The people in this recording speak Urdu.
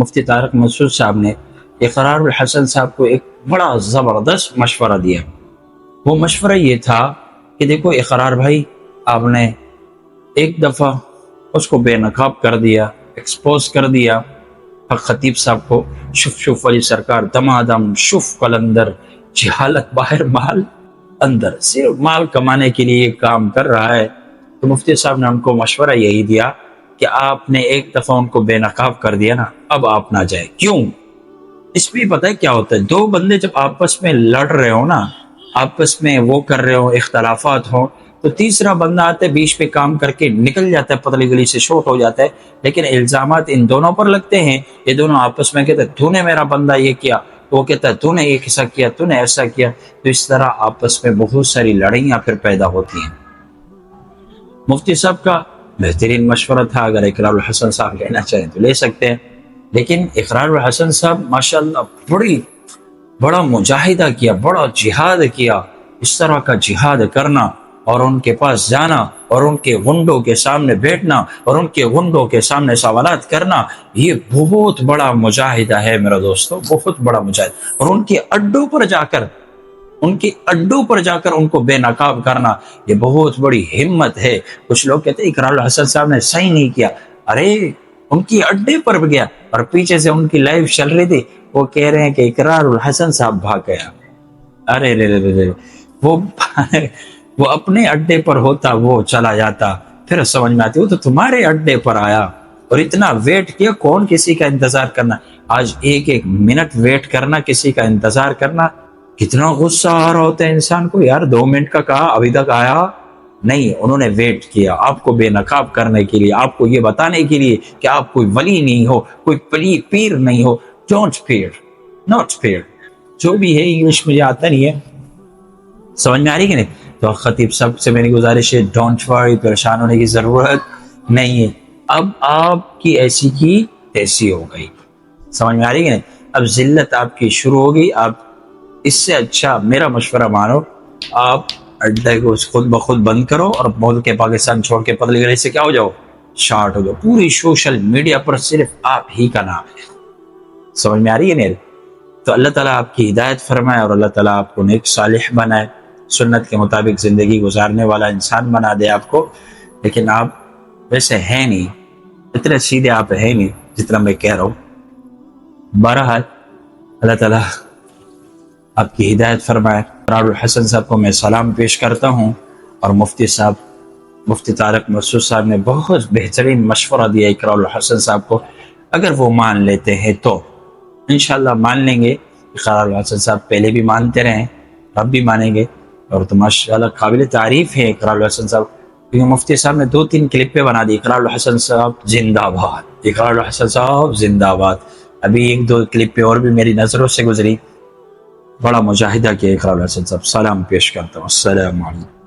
مفتی طارق مسعود صاحب نے اقرار الحسن صاحب کو ایک بڑا زبردست مشورہ دیا۔ وہ مشورہ یہ تھا کہ دیکھو اقرار بھائی، آپ نے ایک دفعہ اس کو بے نقاب کر دیا، ایکسپوز کر دیا، حق خطیب صاحب کو، شف ولی سرکار دمادم شف قلندر، جہالت باہر مال اندر، صرف مال کمانے کے لیے کام کر رہا ہے۔ تو مفتی صاحب نے ہم کو مشورہ یہی دیا کہ آپ نے ایک دفعہ ان کو بے نقاب کر دیا نا، اب آپ نہ جائے۔ کیوں؟ اس میں پتہ ہے کیا ہوتا ہے، دو بندے جب آپس میں لڑ رہے ہو نا، آپس میں وہ کر رہے ہو، اختلافات ہوں، تو تیسرا بندہ آتا ہے بیچ پہ گام کر کے نکل جاتا ہے، پتلی گلی سے شوٹ ہو جاتا ہے، لیکن الزامات ان دونوں پر لگتے ہیں۔ یہ دونوں آپس میں کہتے ہیں تو نے میرا بندہ یہ کیا، وہ کہتا ہے تو نے یہ ایسا کیا، تو نے ایسا کیا، تو اس طرح آپس میں بہت ساری لڑائیاں پھر پیدا ہوتی ہیں۔ مفتی صاحب کا بہترین مشورہ تھا، اگر اقرار الحسن صاحب لینا چاہیں تو لے سکتے ہیں، لیکن اقرار الحسن صاحب ماشاءاللہ بڑا مجاہدہ کیا، بڑا جہاد کیا۔ اس طرح کا جہاد کرنا اور ان کے پاس جانا اور ان کے غنڈوں کے سامنے بیٹھنا اور ان کے غنڈوں کے سامنے سوالات کرنا، یہ بہت بڑا مجاہدہ ہے میرا دوستو، بہت بڑا مجاہد۔ اور ان کے اڈوں پر جا کر ان کو بے نقاب کرنا، یہ بہت بڑی ہمت ہے۔ کچھ لوگ کہتے ہیں اقرار الحسن صاحب نے صحیح نہیں کیا، ارے ان کی اڈے پر گیا اور پیچھے سے ان کی لائف چل رہی تھی، وہ کہہ رہے ہیں کہ اقرار الحسن صاحب بھاگ گیا۔ ارے رے وہ اپنے اڈے پر ہوتا، وہ چلا جاتا، پھر سمجھ میں آتی وہ تو تمہارے اڈے پر آیا اور اتنا ویٹ کیا۔ کون کسی کا انتظار کرنا، آج ایک منٹ ویٹ کرنا، کسی کا انتظار کرنا، کتنا غصہ آ رہا ہوتا ہے انسان کو، یار 2 منٹ کا کہا ابھی تک آیا نہیں۔ انہوں نے ویٹ کیا آپ کو بے نقاب کرنے کے لیے، آپ کو یہ بتانے کے لیے کہ آپ کوئی ولی نہیں ہو، کوئی پیر نہیں ہو۔ ڈونٹ فیئر، ناٹ فیئر، جو بھی ہے انگلش مجھے آتا نہیں ہے، سمجھ میں آ رہی کہ نہیں؟ تو خطیب صاحب سے میری گزارش ہے، ڈونٹ وری، پریشان ہونے کی ضرورت نہیں ہے۔ اب آپ کی ایسی کی تیسی ہو گئی، سمجھ میں آ رہی کہ نہیں؟ اب ذلت آپ کی شروع ہوگی۔ آپ اس سے اچھا میرا مشورہ مانو، آپ اڈے کو خود بخود بند کرو اور ملک کے پاکستان چھوڑ کے پتلی گلی سے کیا ہو جاؤ، شارٹ ہو جاؤ۔ پوری سوشل میڈیا پر صرف آپ ہی کا نام ہے، سمجھ میں آ رہی ہے میرے؟ تو اللہ تعالیٰ آپ کی ہدایت فرمائے اور اللہ تعالیٰ آپ کو نیک صالح بنائے، سنت کے مطابق زندگی گزارنے والا انسان بنا دے آپ کو۔ لیکن آپ ویسے ہیں نہیں، اتنے سیدھے آپ ہیں نہیں جتنا میں کہہ رہا ہوں۔ بہرحال اللہ تعالیٰ آپ کی ہدایت فرمائے۔ اقرار الحسن صاحب کو میں سلام پیش کرتا ہوں، اور مفتی طارق مسعود صاحب نے بہت بہترین مشورہ دیا اقرار الحسن صاحب کو۔ اگر وہ مان لیتے ہیں تو انشاءاللہ مان لیں گے۔ اقرار الحسن صاحب پہلے بھی مانتے رہے، اب بھی مانیں گے، اور تو ماشاءاللہ قابل تعریف ہے اقرار الحسن صاحب، کیونکہ مفتی صاحب نے 2-3 کلپیں بنا دی، اقرار الحسن صاحب زندہ باد، اقرار الحسن صاحب زندہ باد۔ ابھی 1-2 کلپیں اور بھی میری نظروں سے گزری، بڑا مجاہدہ کیا اقرار الحسن صاحب۔ سلام پیش کرتا ہوں، السلام علیکم۔